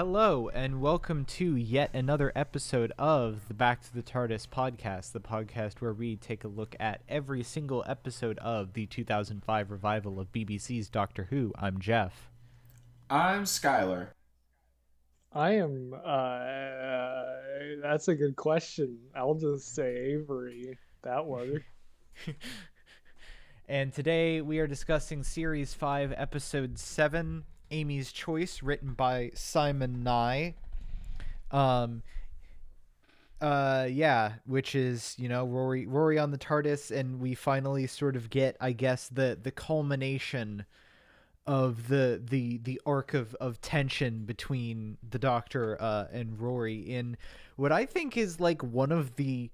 Hello, and welcome to yet another episode of the Back to the TARDIS podcast, the podcast where we take a look at every single episode of the 2005 revival of BBC's Doctor Who. I'm Jeff. I'm Skylar. I am, that's a good question. I'll just say Avery. That worked. And today we are discussing Series 5, Episode 7, Amy's Choice, written by Simon Nye. Which is, Rory on the TARDIS, and we finally sort of get, I guess, the culmination of the arc of tension between the Doctor and Rory in what I think is like one of the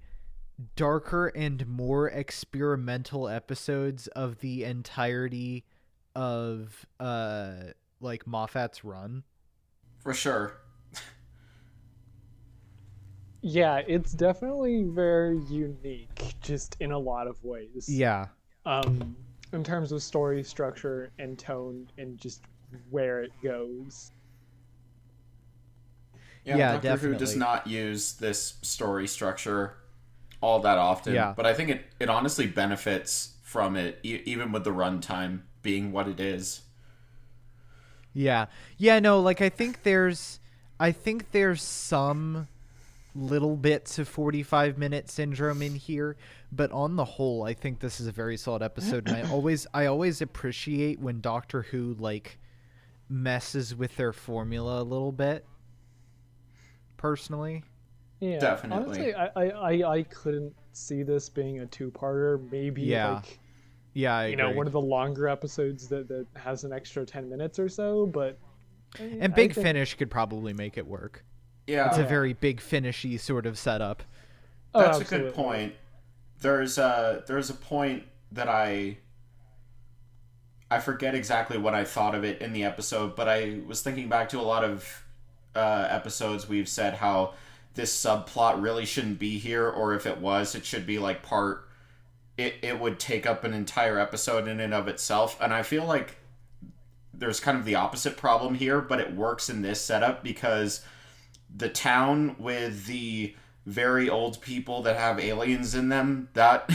darker and more experimental episodes of the entirety of Moffat's run. For sure. Yeah, it's definitely very unique, just in a lot of ways. Yeah. In terms of story structure and tone and just where it goes. Yeah, Doctor definitely. Who does not use this story structure all that often. Yeah. But I think it honestly benefits from it, even with the runtime being what it is. Yeah. No, I think there's some little bits of 45-minute syndrome in here, but on the whole, I think this is a very solid episode, and I always appreciate when Doctor Who messes with their formula a little bit. Personally, yeah, definitely. Honestly, I couldn't see this being a two-parter. Maybe I agree. One of the longer episodes that has an extra 10 minutes or so, but and Big Finish could probably make it work. Yeah, it's a very Big Finishy sort of setup. That's a good point. There's a point that I forget exactly what I thought of it in the episode, but I was thinking back to a lot of episodes we've said how this subplot really shouldn't be here, or if it was, it should be it would take up an entire episode in and of itself. And I feel like there's kind of the opposite problem here, but it works in this setup because the town with the very old people that have aliens in them, that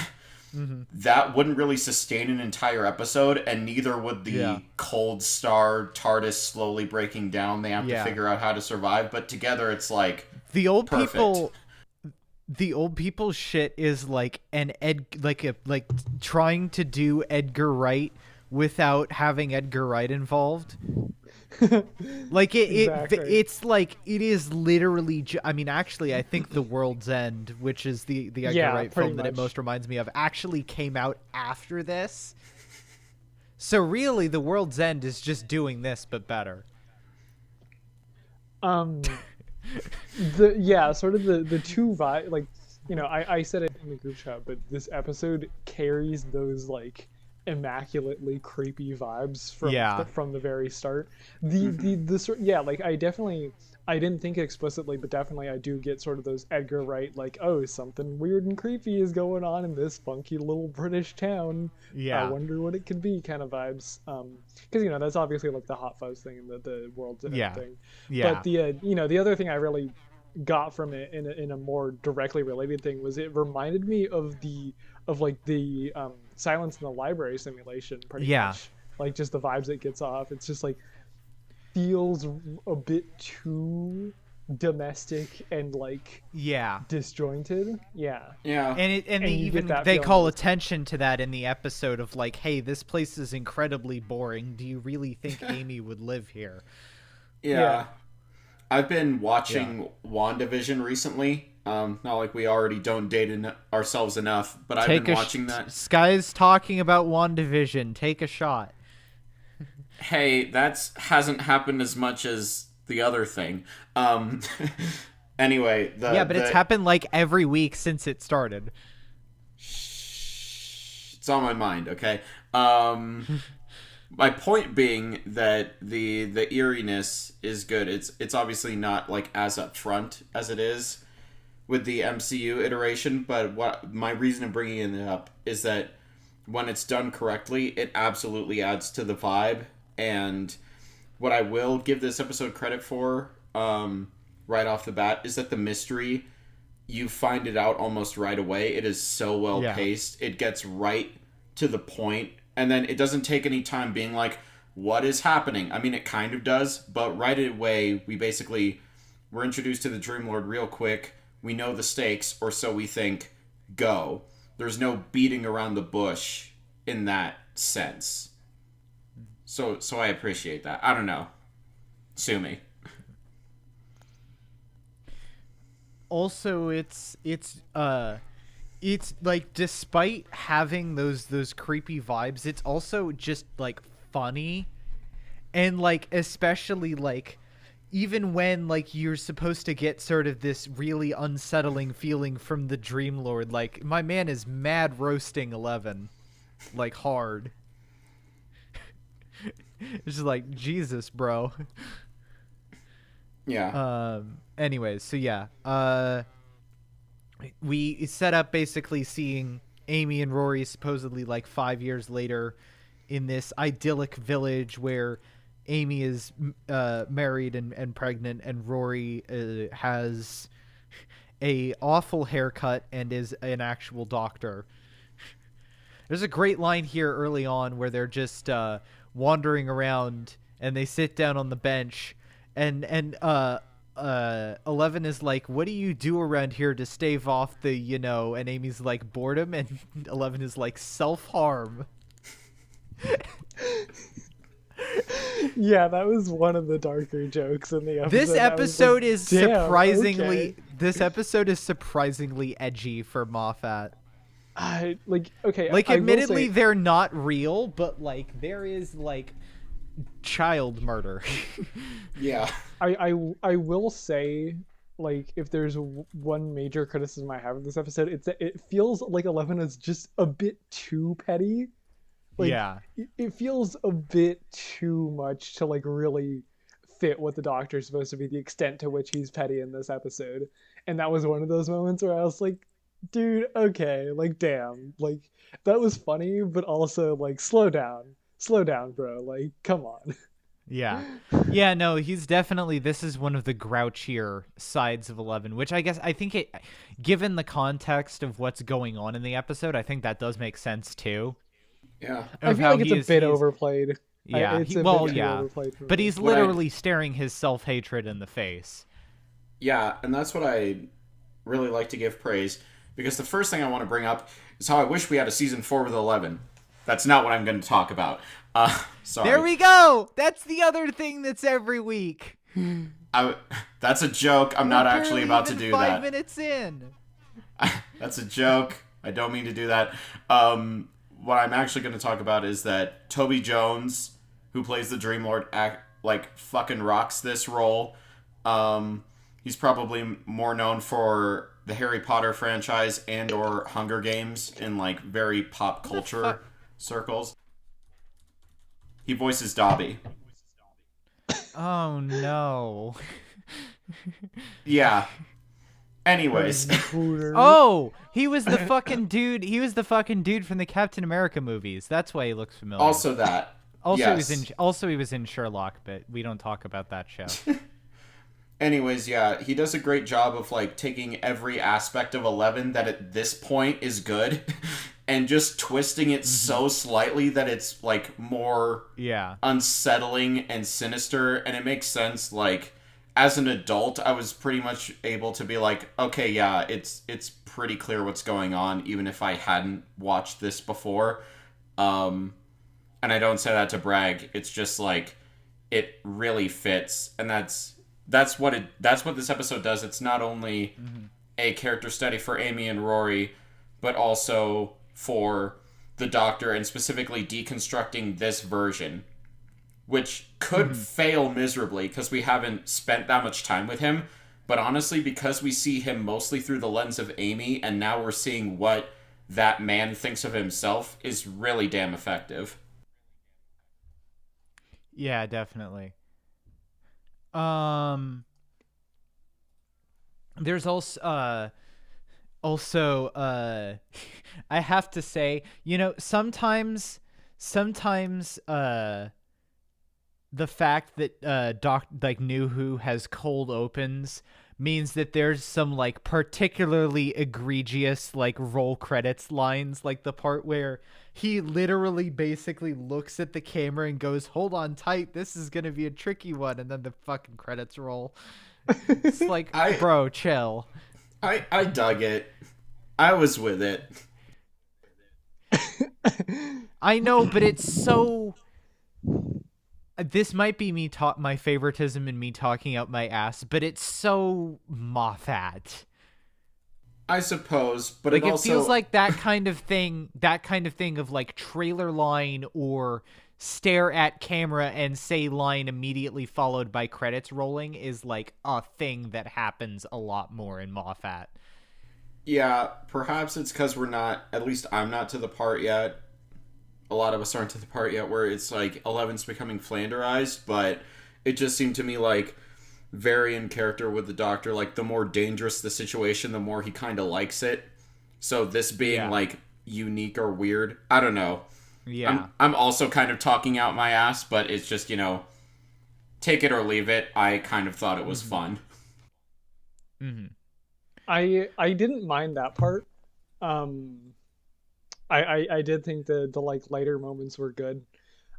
wouldn't really sustain an entire episode, and neither would the cold star TARDIS slowly breaking down. They have to figure out how to survive, but together it's the old perfect. People. The old people shit is trying to do Edgar Wright without having Edgar Wright involved. Exactly. It is literally. Actually, I think The World's End, which is the Edgar Wright film that it most reminds me of, actually came out after this. So really, The World's End is just doing this but better. The two vibe, I said it in the group chat, but this episode carries those immaculately creepy vibes from the very start. I didn't think explicitly, but definitely I do get sort of those Edgar Wright, something weird and creepy is going on in this funky little British town. I wonder what it could be kind of vibes. Because that's obviously the Hot Fuzz thing and the World's End thing. Yeah. But the other thing I really got from it in a more directly related thing was it reminded me of the Silence in the Library simulation pretty much. Just the vibes it gets off. It's just feels a bit too domestic and disjointed. And they call attention to that in the episode of hey, this place is incredibly boring, do you really think Amy would live here? I've been watching WandaVision recently. Not like we already don't date ourselves enough, but I've been watching that. Sky's talking about WandaVision. Take a shot. Hey, that hasn't happened as much as the other thing. Anyway, it's happened every week since it started. It's on my mind, okay? My point being that the eeriness is good. It's obviously not as upfront as it is with the MCU iteration, but what my reason of bringing it up is that when it's done correctly, it absolutely adds to the vibe. And what I will give this episode credit for right off the bat is that the mystery, you find it out almost right away. It is so well paced. It gets right to the point, and then it doesn't take any time being like, what is happening? I mean, it kind of does, but right away, we're introduced to the Dream Lord real quick. We know the stakes, or so we think, go. There's no beating around the bush in that sense. So I appreciate that. I don't know. Sue me. Also, it's like, despite having those creepy vibes, it's also just like funny, and like especially like even when like you're supposed to get sort of this really unsettling feeling from the Dream Lord, like my man is mad roasting 11, like hard. It's just like, Jesus, bro. Yeah. Anyways, so yeah. We set up basically seeing Amy and Rory supposedly like 5 years later in this idyllic village where Amy is married and pregnant, and Rory has a awful haircut and is an actual doctor. There's a great line here early on where they're just wandering around and they sit down on the bench, and 11 is like, what do you do around here to stave off the, and Amy's like, boredom, and 11 is like, self-harm. Yeah, that was one of the darker jokes in the episode. This episode like, is surprisingly this episode is surprisingly edgy for Moffat. Admittedly they're not real, but like there is like child murder. Yeah. I will say, like, if there's one major criticism I have of this episode, it's that it feels like 11 is just a bit too petty. Like, yeah, it feels a bit too much to like really fit what the Doctor is supposed to be, the extent to which he's petty in this episode. And that was one of those moments where I was like, dude, okay, like, damn, like, that was funny, but also like, slow down, bro, like, come on. Yeah, no, he's definitely, this is one of the grouchier sides of 11, which I think it, given the context of what's going on in the episode, I think that does make sense too. Yeah, I feel like it's a bit overplayed. Yeah, but he's literally staring his self-hatred in the face. Yeah, and that's what I really like to give praise, because the first thing I want to bring up is how I wish we had a season 4 with 11. That's not what I'm going to talk about. Sorry. There we go. That's the other thing that's every week. That's a joke. I'm not actually about to do that. 5 minutes in. That's a joke. I don't mean to do that. What I'm actually going to talk about is that Toby Jones, who plays the Dream Lord, fucking rocks this role. He's probably more known for the Harry Potter franchise and or Hunger Games in like very pop culture circles. He voices Dobby. Oh no. Yeah. Anyways. Oh, he was the fucking dude. He was the fucking dude from the Captain America movies. That's why he looks familiar. Also that. Yes. He was in Sherlock, but we don't talk about that show. Anyways, yeah, he does a great job of like taking every aspect of 11 that at this point is good and just twisting it so slightly that it's like more unsettling and sinister, and it makes sense. Like, as an adult, I was pretty much able to be like, okay, yeah, it's pretty clear what's going on, even if I hadn't watched this before. And I don't say that to brag. It's just like it really fits, and that's what this episode does. It's not only a character study for Amy and Rory, but also for the Doctor, and specifically deconstructing this version, which could fail miserably because we haven't spent that much time with him. But honestly, because we see him mostly through the lens of Amy, and now we're seeing what that man thinks of himself, is really damn effective. Yeah, definitely. There's also I have to say, sometimes the fact that New Who has cold opens means that there's some like particularly egregious like roll credits lines, like the part where he literally basically looks at the camera and goes, "Hold on tight, this is gonna be a tricky one," and then the fucking credits roll. It's like, bro, chill. I dug it. I was with it. I know, but it's so. This might be my favoritism and me talking out my ass, but it's so Moffat. I suppose, but like it also feels like that kind of thing of like trailer line or stare at camera and say line immediately followed by credits rolling is like a thing that happens a lot more in Moffat. Yeah, perhaps it's because we're not, at least I'm not to the part yet. A lot of us aren't to the part yet where it's like Eleven's becoming Flanderized, but it just seemed to me like very in character with the Doctor. Like the more dangerous the situation, the more he kind of likes it. So this being like unique or weird, I don't know. Yeah, I'm also kind of talking out my ass, but it's just, you know, take it or leave it. I kind of thought it was fun. Mm-hmm. I didn't mind that part. I did think the like lighter moments were good.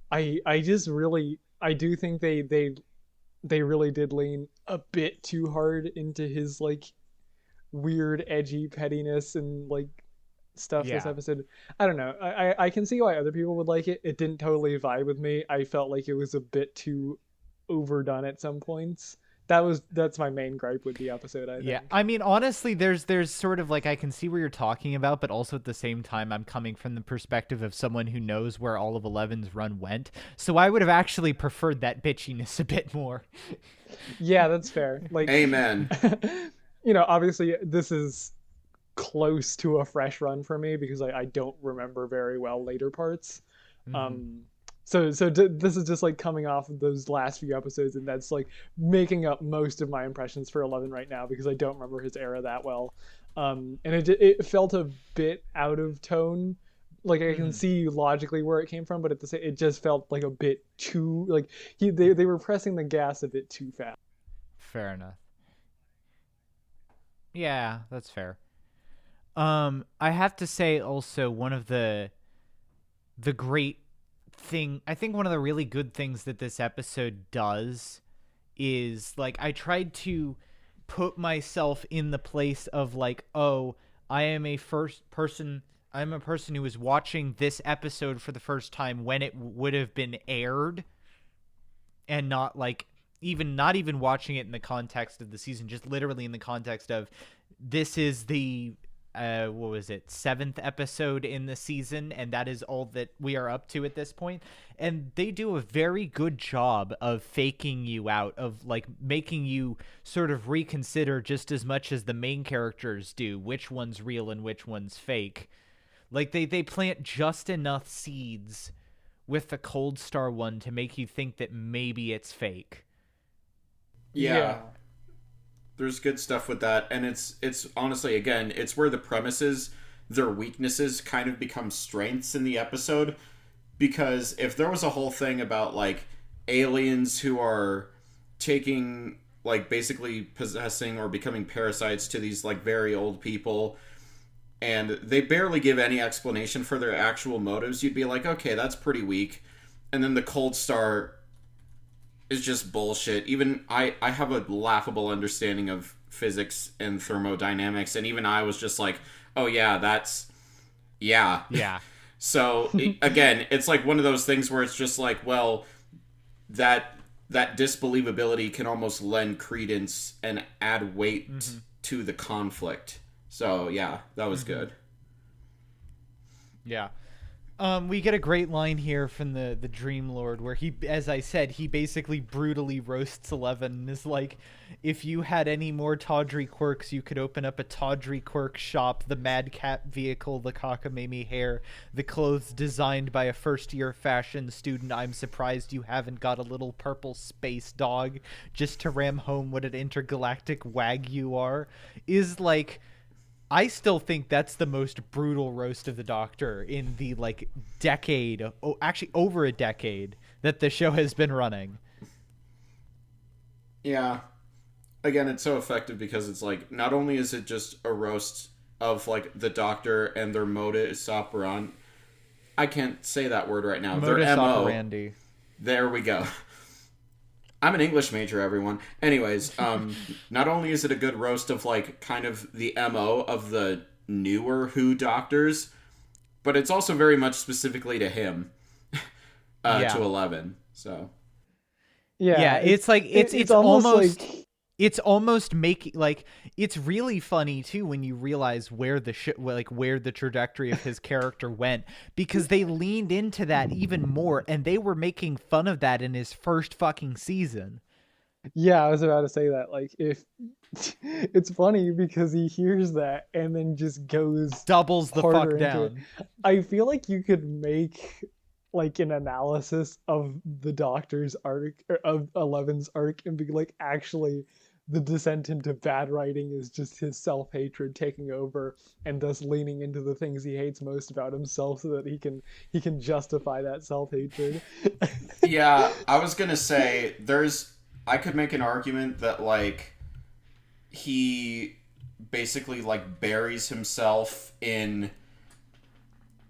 I just really I do think they really did lean a bit too hard into his like weird edgy pettiness and like stuff this episode. I don't know. I can see why other people would like it. It didn't totally vibe with me. I felt like it was a bit too overdone at some points. That's my main gripe with the episode, I think. Yeah, I mean, honestly, there's sort of like, I can see where you're talking about, but also at the same time, I'm coming from the perspective of someone who knows where all of Eleven's run went, so I would have actually preferred that bitchiness a bit more. Yeah, that's fair. Like, amen. You know, obviously, this is close to a fresh run for me because I don't remember very well later parts. Mm-hmm. So this is just like coming off of those last few episodes, and that's like making up most of my impressions for 11 right now because I don't remember his era that well. And it felt a bit out of tone. Like I can see logically where it came from, but at the same, it just felt like a bit too like they were pressing the gas a bit too fast. Fair enough. Yeah, that's fair. I have to say also one of the great thing, I think one of the really good things that this episode does is like I tried to put myself in the place of like, oh, I'm a person who was watching this episode for the first time when it would have been aired, and not even watching it in the context of the season, just literally in the context of this is the what was it, 7th episode in the season, and that is all that we are up to at this point. And they do a very good job of faking you out, of like making you sort of reconsider just as much as the main characters do which one's real and which one's fake. Like they plant just enough seeds with the Cold Star one to make you think that maybe it's fake. Yeah. There's good stuff with that, and it's honestly, again, it's where the premises, their weaknesses kind of become strengths in the episode, because if there was a whole thing about like aliens who are taking, like, basically possessing or becoming parasites to these like very old people, and they barely give any explanation for their actual motives, you'd be like, okay, that's pretty weak. And then the Cold Star is just bullshit. Even I have a laughable understanding of physics and thermodynamics, and even I was just like, oh yeah, that's yeah. So again, it's like one of those things where it's just like, well, that disbelievability can almost lend credence and add weight to the conflict. So yeah, that was good. Yeah. We get a great line here from the Dream Lord where he, as I said, he basically brutally roasts Eleven and is like, if you had any more tawdry quirks, you could open up a tawdry quirk shop, the madcap vehicle, the cockamamie hair, the clothes designed by a first-year fashion student. I'm surprised you haven't got a little purple space dog just to ram home what an intergalactic wag you are. Is like... I still think that's the most brutal roast of the Doctor in the like decade, actually over a decade, that the show has been running. Yeah. Again, it's so effective because it's like, not only is it just a roast of like the Doctor and their modus operandi. I can't say that word right now. Modus Their MO. operandi. There we go. I'm an English major, everyone. Anyways, not only is it a good roast of like kind of the MO of the newer Who Doctors, but it's also very much specifically to him, to 11. So yeah, it's like it's almost like... It's almost making like it's really funny too when you realize where the trajectory of his character went, because they leaned into that even more and they were making fun of that in his first fucking season. Yeah, I was about to say that. Like, if it's funny because he hears that and then just doubles the fuck down. I feel like you could make like an analysis of the Doctor's arc, or of 11's arc, and be like, actually, the descent into bad writing is just his self-hatred taking over, and thus leaning into the things he hates most about himself so that he can justify that self-hatred. Yeah, I was gonna say I could make an argument that like he basically like buries himself in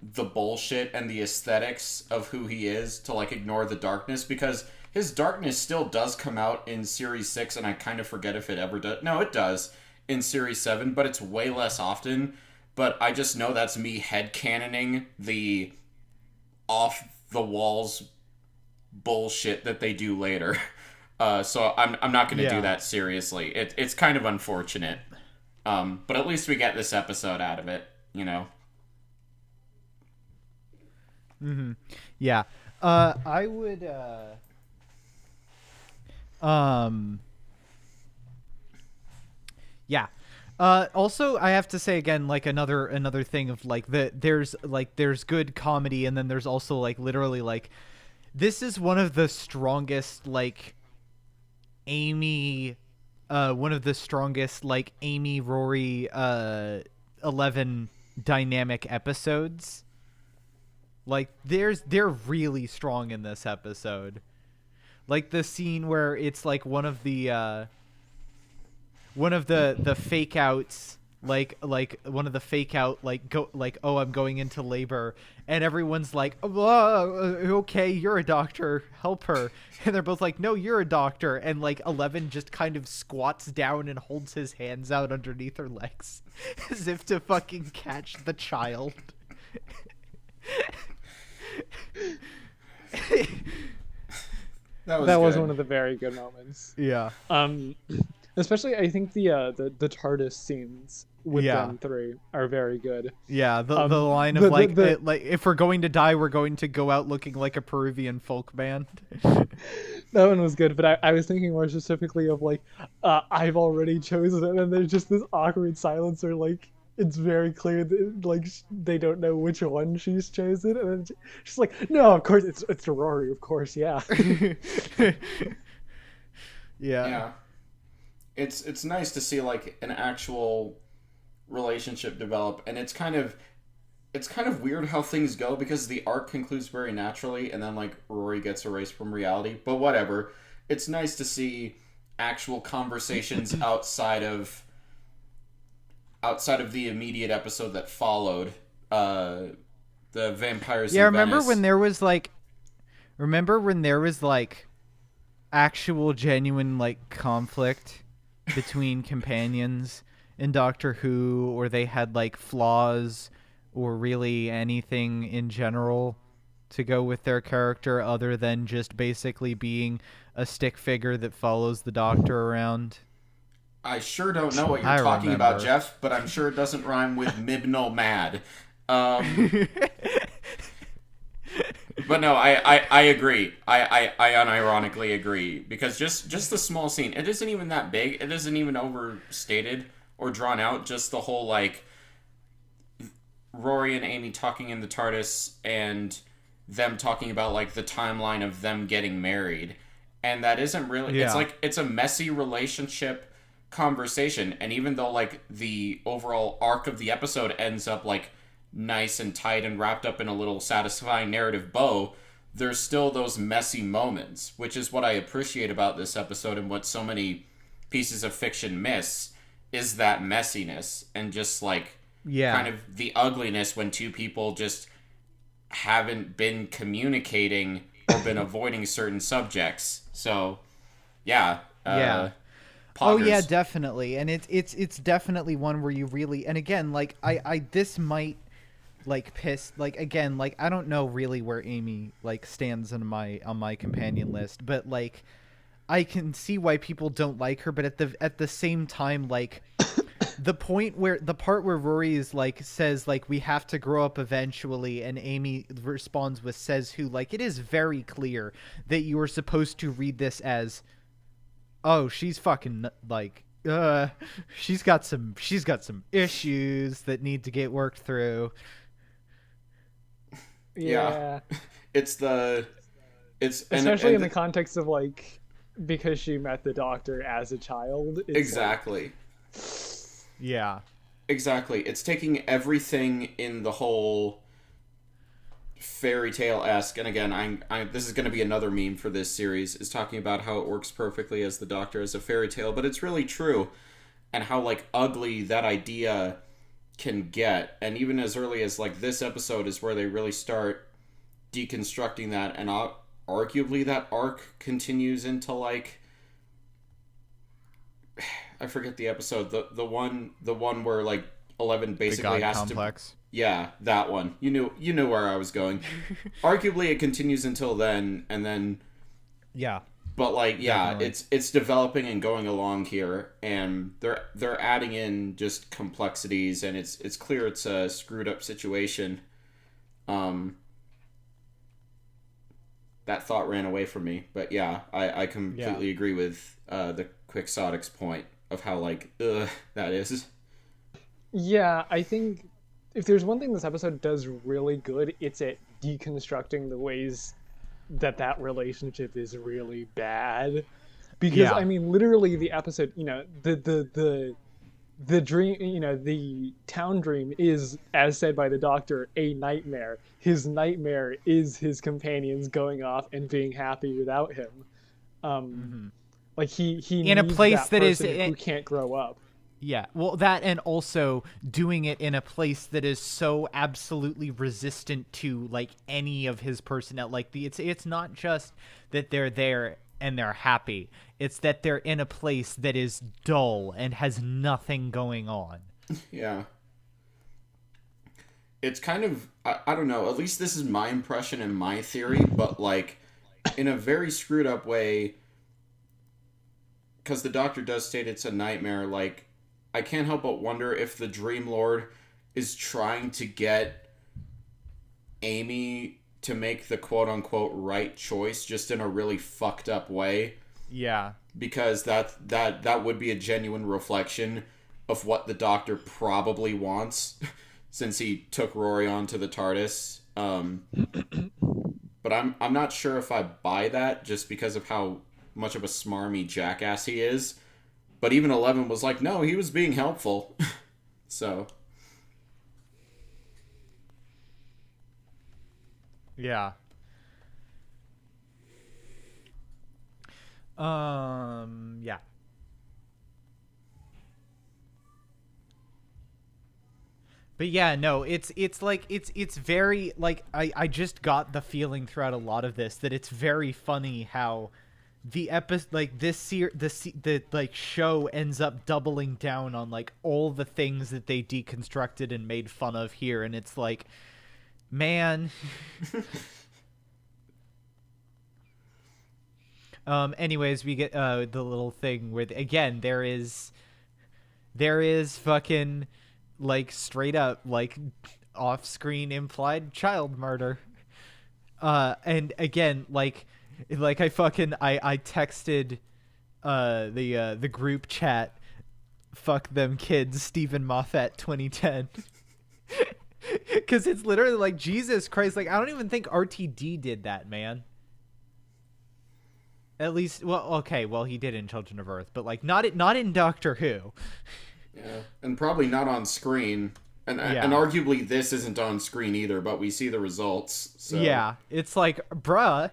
the bullshit and the aesthetics of who he is to like ignore the darkness, because his darkness still does come out in series 6, and I kind of forget if it ever does. No, it does in series 7, but it's way less often. But I just know that's me headcanoning the off the walls bullshit that they do later. So I'm not going to do that seriously. It's kind of unfortunate. But at least we get this episode out of it, you know? Mm-hmm. Yeah. I would... Yeah. Also, I have to say again, like another thing of like there's good comedy, and then there's also like literally like this is one of the strongest like Amy, Amy Rory 11 dynamic episodes. Like they're really strong in this episode. Like the scene where it's like one of the fake outs, like one of the fake out oh, I'm going into labor, and everyone's like, oh, okay, you're a doctor, help her, and they're both like, no, you're a doctor, and like 11 just kind of squats down and holds his hands out underneath her legs as if to fucking catch the child. That was one of the very good moments. Yeah. Especially I think the TARDIS scenes with them three are very good. Yeah, the line of like if we're going to die, we're going to go out looking like a Peruvian folk band. That one was good, but I was thinking more specifically of like I've already chosen it, and there's just this awkward silence where like it's very clear that like they don't know which one she's chosen, and then she's like, no, of course it's Rory, of course, yeah. Yeah. It's nice to see like an actual relationship develop, and it's kind of weird how things go, because the arc concludes very naturally and then like Rory gets erased from reality, but whatever. It's nice to see actual conversations outside of the immediate episode that followed, the vampires. Yeah, in remember Venice. when there was like actual genuine like conflict between companions in Doctor Who, or they had like flaws or really anything in general to go with their character other than just basically being a stick figure that follows the Doctor around? I sure don't know what you're talking about, Jeff, but I'm sure it doesn't rhyme with Mibno Mad. But no, I agree. I unironically agree, because just the small scene, it isn't even that big. It isn't even overstated or drawn out. Just the whole like Rory and Amy talking in the TARDIS and them talking about like the timeline of them getting married, and that isn't really. Yeah. It's like it's a messy relationship conversation, and even though like the overall arc of the episode ends up like nice and tight and wrapped up in a little satisfying narrative bow, there's still those messy moments, which is what I appreciate about this episode, and what so many pieces of fiction miss is that messiness, and just like kind of the ugliness when two people just haven't been communicating or been avoiding certain subjects. So yeah. Poggers. Oh yeah, definitely. And it's definitely one where you really, and again, like I this might like piss, like, again, like, I don't know really where Amy like stands on my companion list, but like I can see why people don't like her, but at the same time, like the part where Rory is like, says like, we have to grow up eventually, and Amy responds with says who, like, it is very clear that you are supposed to read this as, oh, she's fucking like, she's got some issues that need to get worked through. Yeah. It's especially in the context of like, because she met the Doctor as a child. Exactly. Yeah. Exactly. It's taking everything in the whole fairy tale-esque, and again, this is going to be another meme for this series, is talking about how it works perfectly as the Doctor as a fairy tale, but it's really true, and how like ugly that idea can get. And even as early as like this episode is where they really start deconstructing that, and arguably that arc continues into like, I forget the episode, the one where like 11 basically has complex. To, yeah, that one. You knew where I was going. Arguably it continues until then, and then yeah. But like, yeah, definitely. It's developing and going along here, and they're adding in just complexities, and it's clear it's a screwed up situation. That thought ran away from me, but yeah, I completely agree with the Quixotic's point of how like, that is. Yeah, I think if there's one thing this episode does really good, it's at deconstructing the ways that relationship is really bad. Because I mean, literally the episode, you know, the dream, you know, the town dream is, as said by the Doctor, a nightmare. His nightmare is his companions going off and being happy without him. Like he in a place that is who can't grow up. Yeah, well, that, and also doing it in a place that is so absolutely resistant to like any of his personnel. Like it's not just that they're there and they're happy; it's that they're in a place that is dull and has nothing going on. Yeah, it's kind of I don't know. At least this is my impression and my theory, but like in a very screwed up way, because the Doctor does state it's a nightmare. Like, I can't help but wonder if the Dream Lord is trying to get Amy to make the quote-unquote right choice, just in a really fucked up way. Yeah. Because that would be a genuine reflection of what the Doctor probably wants, since he took Rory onto the TARDIS. But I'm not sure if I buy that, just because of how much of a smarmy jackass he is. But even 11 was like, no, he was being helpful. So. Yeah. Yeah. But yeah, no, it's like it's very like I just got the feeling throughout a lot of this that it's very funny how the episode, like the like show ends up doubling down on like all the things that they deconstructed and made fun of here, and it's like, man. Anyways, we get the little thing where again there is fucking like straight up like off-screen implied child murder, and again like I texted the group chat, fuck them kids, Stephen Moffat 2010. Because it's literally like, Jesus Christ, like I don't even think RTD did that, man. At least, well, okay, well he did in Children of Earth, but like not in Doctor Who. Yeah, and probably not on screen. And arguably this isn't on screen either, but we see the results. So. Yeah, it's like, bruh,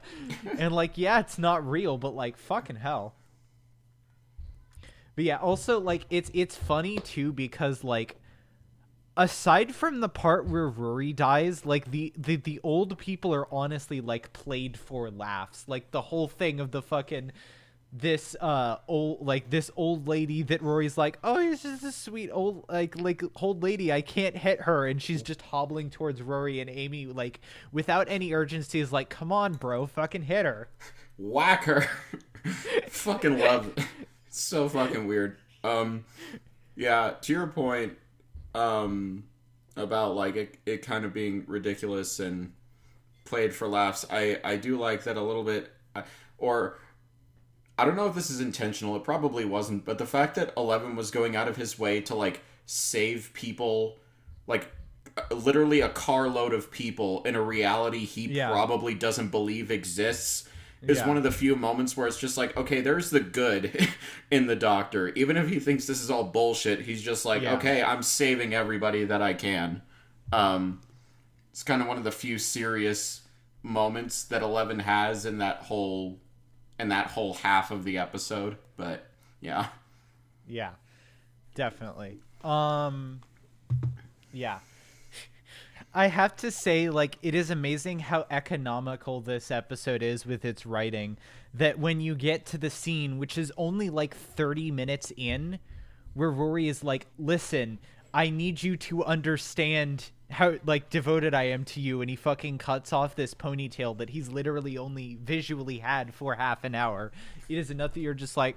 and like, yeah, it's not real, but like, fucking hell. But yeah, also like, it's funny too because like, aside from the part where Rory dies, like the old people are honestly like played for laughs. Like the whole thing of the fucking this old lady that Rory's like, oh, he's just a sweet old like old lady, I can't hit her, and she's just hobbling towards Rory, and Amy like without any urgency is like, come on bro, fucking hit her, whack her. Fucking love it. It's so fucking weird. Yeah, to your point about like it kind of being ridiculous and played for laughs, I do like that a little bit, or I don't know if this is intentional, it probably wasn't, but the fact that 11 was going out of his way to, like, save people, like, literally a carload of people in a reality he probably doesn't believe exists is one of the few moments where it's just like, okay, there's the good in the Doctor. Even if he thinks this is all bullshit, he's just like, okay, I'm saving everybody that I can. It's kind of one of the few serious moments that 11 has in that whole half of the episode, but yeah, definitely. I have to say, like, it is amazing how economical this episode is with its writing, that when you get to the scene, which is only like 30 minutes in, where Rory is like, listen, I need you to understand how like devoted I am to you, and he fucking cuts off this ponytail that he's literally only visually had for half an hour. It is enough that you're just like,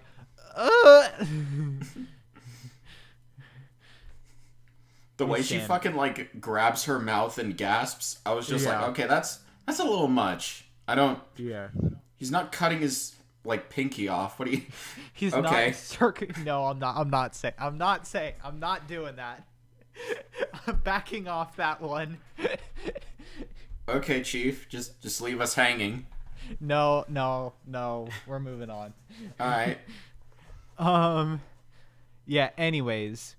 The way she fucking like grabs her mouth and gasps, I was just like, okay, that's a little much. I don't. Yeah. He's not cutting his like pinky off. What do you? He's okay. No, I'm not. I'm not doing that. I'm backing off that one. Okay, Chief. Just leave us hanging. No. We're moving on. All right. Yeah. Anyways.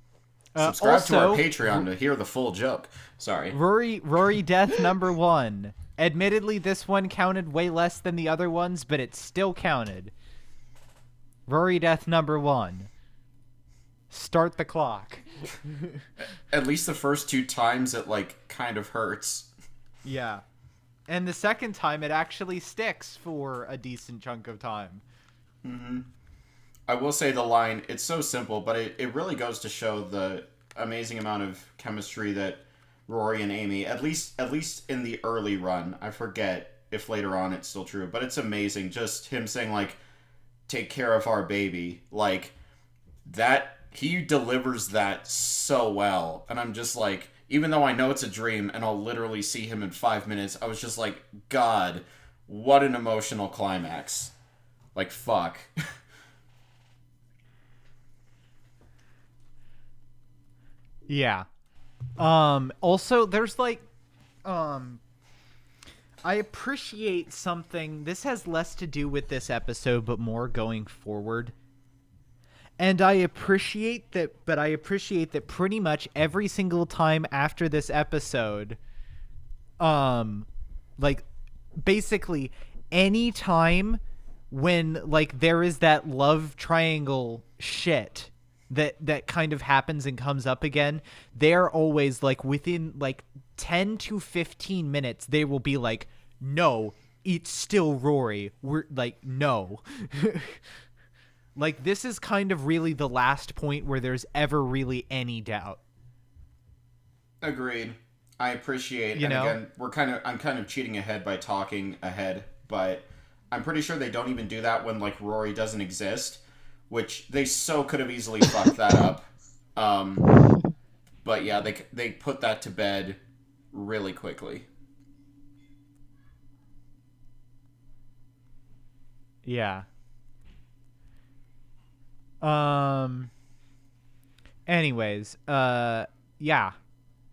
Subscribe to our Patreon to hear the full joke. Sorry. Rory death number 1. Admittedly, this one counted way less than the other ones, but it still counted. Rory death number 1. Start the clock. At least the first 2 times it like kind of hurts. Yeah. And the second time it actually sticks for a decent chunk of time. Mm-hmm. I will say the line, it's so simple, but it really goes to show the amazing amount of chemistry that Rory and Amy, at least in the early run, I forget if later on it's still true, but it's amazing. Just him saying, like, take care of our baby. Like, that, he delivers that so well. And I'm just like, even though I know it's a dream and I'll literally see him in 5 minutes, I was just like, God, what an emotional climax. Like, fuck. Yeah. Also, there's like, I appreciate something. This has less to do with this episode, but more going forward. And I appreciate that pretty much every single time after this episode, like, basically any time when, like, there is that love triangle shit that kind of happens and comes up again, they're always like within like 10 to 15 minutes they will be like, no, it's still Rory, we're like, no. Like, this is kind of really the last point where there's ever really any doubt. Agreed. I appreciate, and again, I'm kind of cheating ahead by talking ahead, but I'm pretty sure they don't even do that when like Rory doesn't exist, which they so could have easily fucked that up. But yeah, they put that to bed really quickly. Yeah. Anyways, yeah.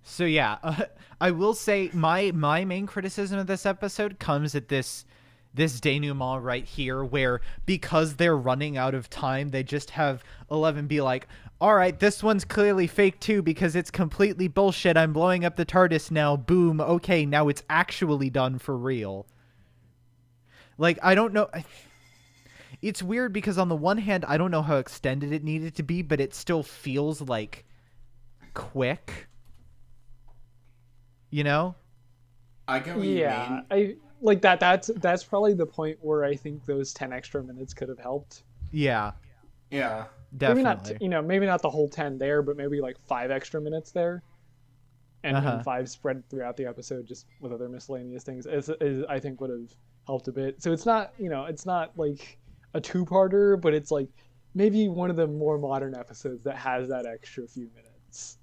So yeah, I will say my main criticism of this episode comes at this this denouement right here where, because they're running out of time, they just have 11 be like, all right, this one's clearly fake too because it's completely bullshit. I'm blowing up the TARDIS now. Boom. Okay, now it's actually done for real. Like, I don't know. It's weird because on the one hand, I don't know how extended it needed to be, but it still feels like quick. You know? I get what you mean. I like that. That's probably the point where I think those 10 extra minutes could have helped. Yeah. Yeah. Definitely. Maybe not, maybe not the whole 10 there, but maybe like 5 extra minutes there. And 5 spread throughout the episode just with other miscellaneous things is I think would have helped a bit. So it's not, it's not like a two-parter, but it's like maybe one of the more modern episodes that has that extra few minutes.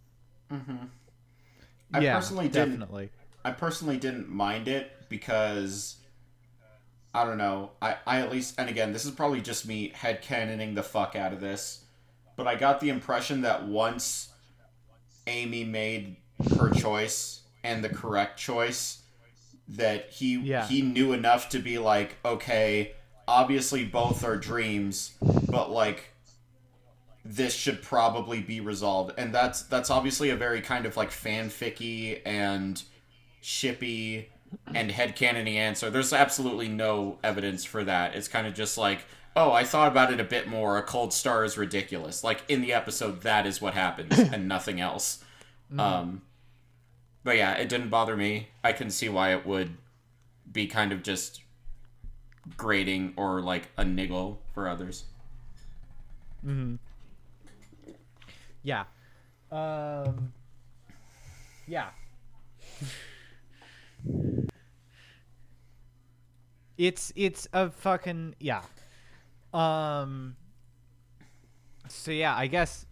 Mm-hmm. I personally didn't mind it because I don't know. I at least, and again, this is probably just me headcanoning the fuck out of this, but I got the impression that once Amy made her choice and the correct choice, that he knew enough to be like, okay, obviously both are dreams, but like this should probably be resolved. And that's obviously a very kind of like fanficky and shippy and headcanon-y answer. There's absolutely no evidence for that. It's kind of just like, oh, I thought about it a bit more. A cold star is ridiculous. Like, in the episode, that is what happens, and nothing else. But yeah, it didn't bother me. I can see why it would be kind of just grating or, like, a niggle for others. Mm-hmm. Yeah. Yeah. It's a fucking so yeah, I guess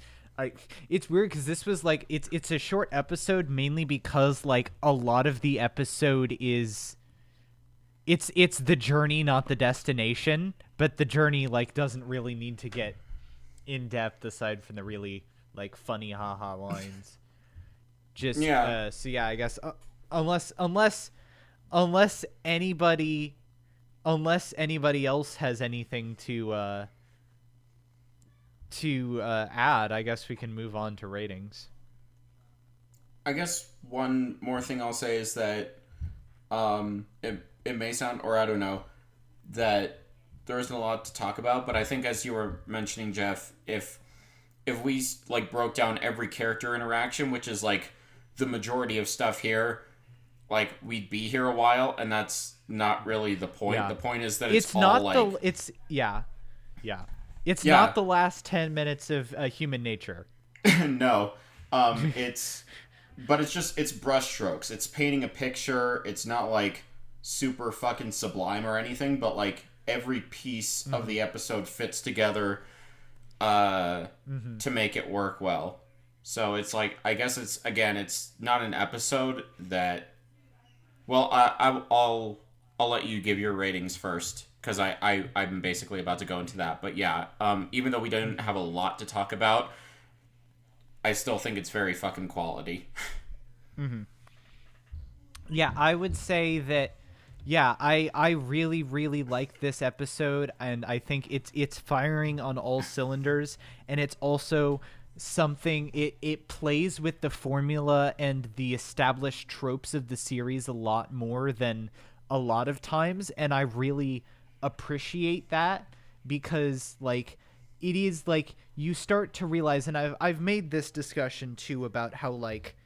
it's weird because this was like it's a short episode mainly because like a lot of the episode is it's the journey, not the destination, but the journey like doesn't really need to get in depth aside from the really like funny haha lines. Just so yeah, I guess unless anybody else has anything to add, I guess we can move on to ratings. I guess one more thing I'll say is that it may sound, or I don't know, that there isn't a lot to talk about, but I think as you were mentioning, Geoff, if we like broke down every character interaction, which is like the majority of stuff here, like we'd be here a while, and that's not really the point. Yeah. The point is that it's all not like it's not the last 10 minutes of human nature. No, it's brushstrokes. It's painting a picture. It's not like super fucking sublime or anything, but like every piece of the episode fits together to make it work well. So it's like, I guess it's not an episode that. Well, I'll let you give your ratings first, because I'm basically about to go into that. But yeah, even though we didn't have a lot to talk about, I still think it's very fucking quality. Yeah, I would say that. Yeah, I really, really like this episode, and I think it's firing on all cylinders, and it's also something it plays with the formula and the established tropes of the series a lot more than a lot of times, and I really appreciate that, because like it is like you start to realize, and I've made this discussion too about how, like,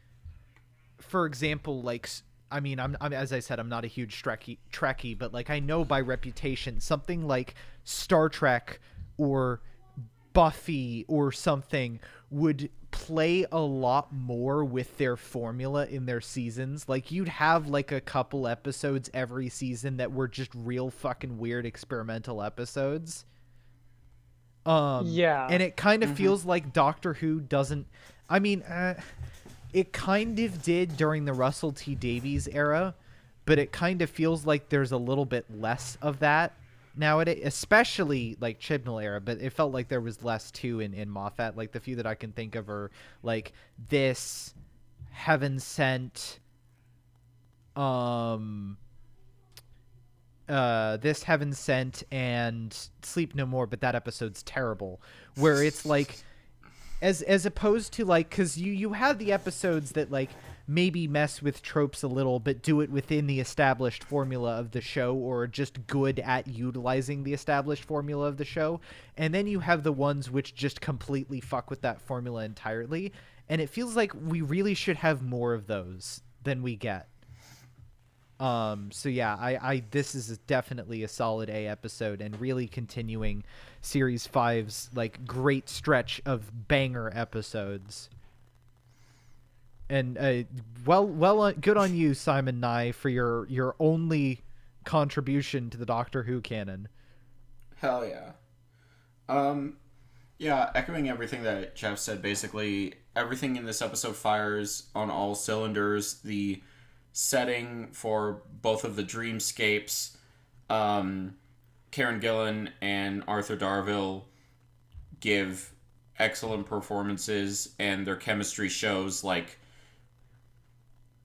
for example, like, I mean, I'm as I said, I'm not a huge Trekkie, but like I know by reputation something like Star Trek or Buffy or something would play a lot more with their formula in their seasons. Like, you'd have like a couple episodes every season that were just real fucking weird experimental episodes. And it kind of feels like Doctor Who doesn't, I mean, it kind of did during the Russell T Davies era, but it kind of feels like there's a little bit less of that nowadays, especially like Chibnall era, but it felt like there was less too in Moffat. Like, the few that I can think of are like this, Heaven Sent, This Heaven Sent and Sleep No More, but that episode's terrible. Where it's like, as opposed to like, because you have the episodes that like maybe mess with tropes a little, but do it within the established formula of the show, or just good at utilizing the established formula of the show. And then you have the ones which just completely fuck with that formula entirely. And it feels like we really should have more of those than we get. So yeah, I this is definitely a solid A episode, and really continuing Series 5's like great stretch of banger episodes. And good on you, Simon Nye, for your only contribution to the Doctor Who canon. Hell yeah. Yeah, echoing everything that Geoff said, basically everything in this episode fires on all cylinders. The setting for both of the dreamscapes, Karen Gillan and Arthur Darvill give excellent performances, and their chemistry shows like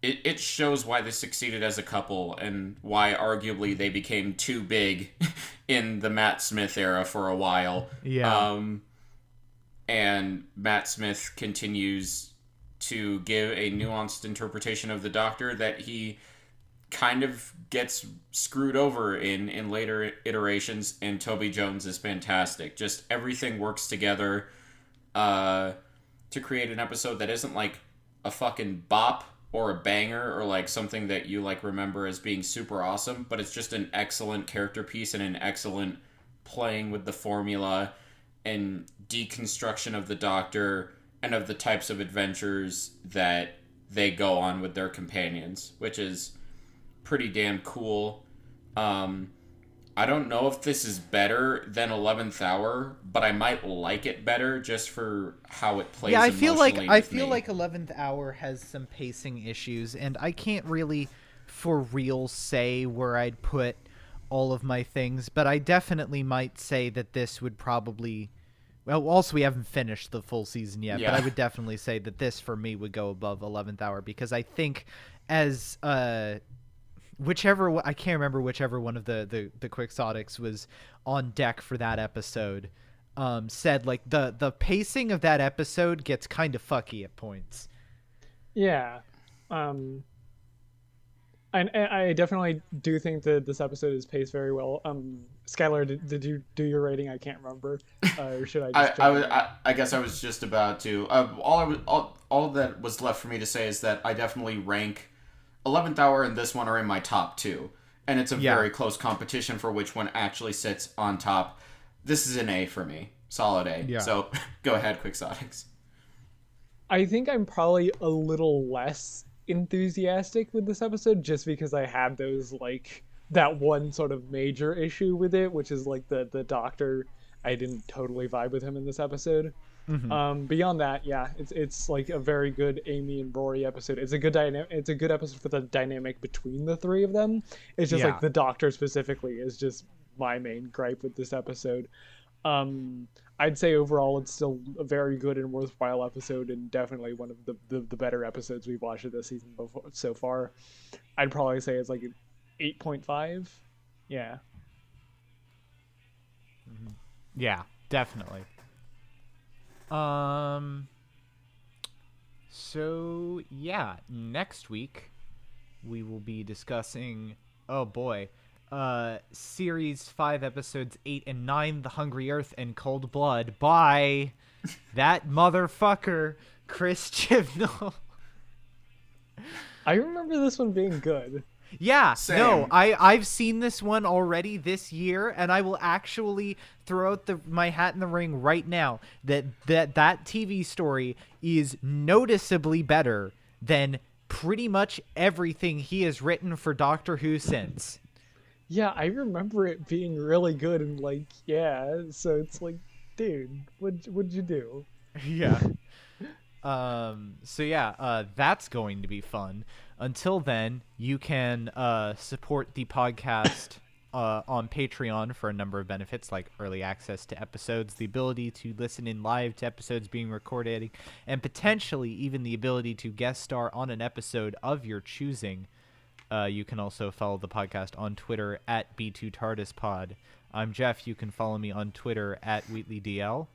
it shows why they succeeded as a couple, and why arguably they became too big in the Matt Smith era for a while. Yeah. And Matt Smith continues to give a nuanced interpretation of the Doctor that he kind of gets screwed over in later iterations, and Toby Jones is fantastic. Just everything works together to create an episode that isn't like a fucking bop or a banger or like something that you like remember as being super awesome, but it's just an excellent character piece and an excellent playing with the formula and deconstruction of the Doctor and of the types of adventures that they go on with their companions, which is pretty damn cool. I don't know if this is better than 11th Hour, but I might like it better just for how it plays. Yeah, I feel like me. 11th Hour has some pacing issues, and I can't really for real say where I'd put all of my things, but I definitely might say that this would probably... Well, also, we haven't finished the full season yet, but I would definitely say that this, for me, would go above 11th Hour, because I think as... I can't remember whichever one of the Quixotics was on deck for that episode, said, like, the pacing of that episode gets kind of fucky at points. Yeah. And I definitely do think that this episode is paced very well. Skylar, did you do your rating? I can't remember. Or should I just I guess I was just about to. All that was left for me to say is that I definitely rank 11th Hour and this one are in my top two. And it's a very close competition for which one actually sits on top. This is an A for me. Solid A. Yeah. So go ahead, Quixotics. I think I'm probably a little less enthusiastic with this episode, just because I had those, like, that one sort of major issue with it, which is like the Doctor. I didn't totally vibe with him in this episode. Mm-hmm. Beyond that, yeah, it's like a very good Amy and Rory episode. It's a good it's a good episode for the dynamic between the three of them. It's just like the Doctor specifically is just my main gripe with this episode. I'd say overall it's still a very good and worthwhile episode, and definitely one of the better episodes we've watched this season so far. I'd probably say it's like an 8.5. Yeah. Mm-hmm. Yeah, definitely. So yeah, next week we will be discussing, oh boy, series 5 episodes 8 and 9, The Hungry Earth and Cold Blood, by that motherfucker Chris Chibnall. I remember this one being good. Yeah, same. No, I've seen this one already this year, and I will actually throw out my hat in the ring right now that TV story is noticeably better than pretty much everything he has written for Doctor Who since. Yeah, I remember it being really good, and like, yeah, so it's like, dude, what'd you do? Yeah. So yeah, that's going to be fun. Until then, you can support the podcast on Patreon for a number of benefits, like early access to episodes, the ability to listen in live to episodes being recorded, and potentially even the ability to guest star on an episode of your choosing. You can also follow the podcast on Twitter at B2TARDISPod. I'm Jeff. You can follow me on Twitter at WheatleyDL.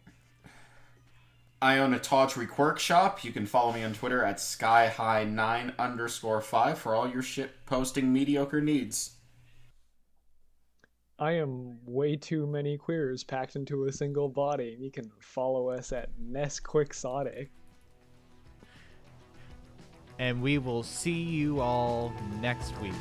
I own a tawdry quirk shop. You can follow me on Twitter at skyhigh9_5 for all your shit posting mediocre needs. I am way too many queers packed into a single body. You can follow us at Nesquixotic. And we will see you all next week.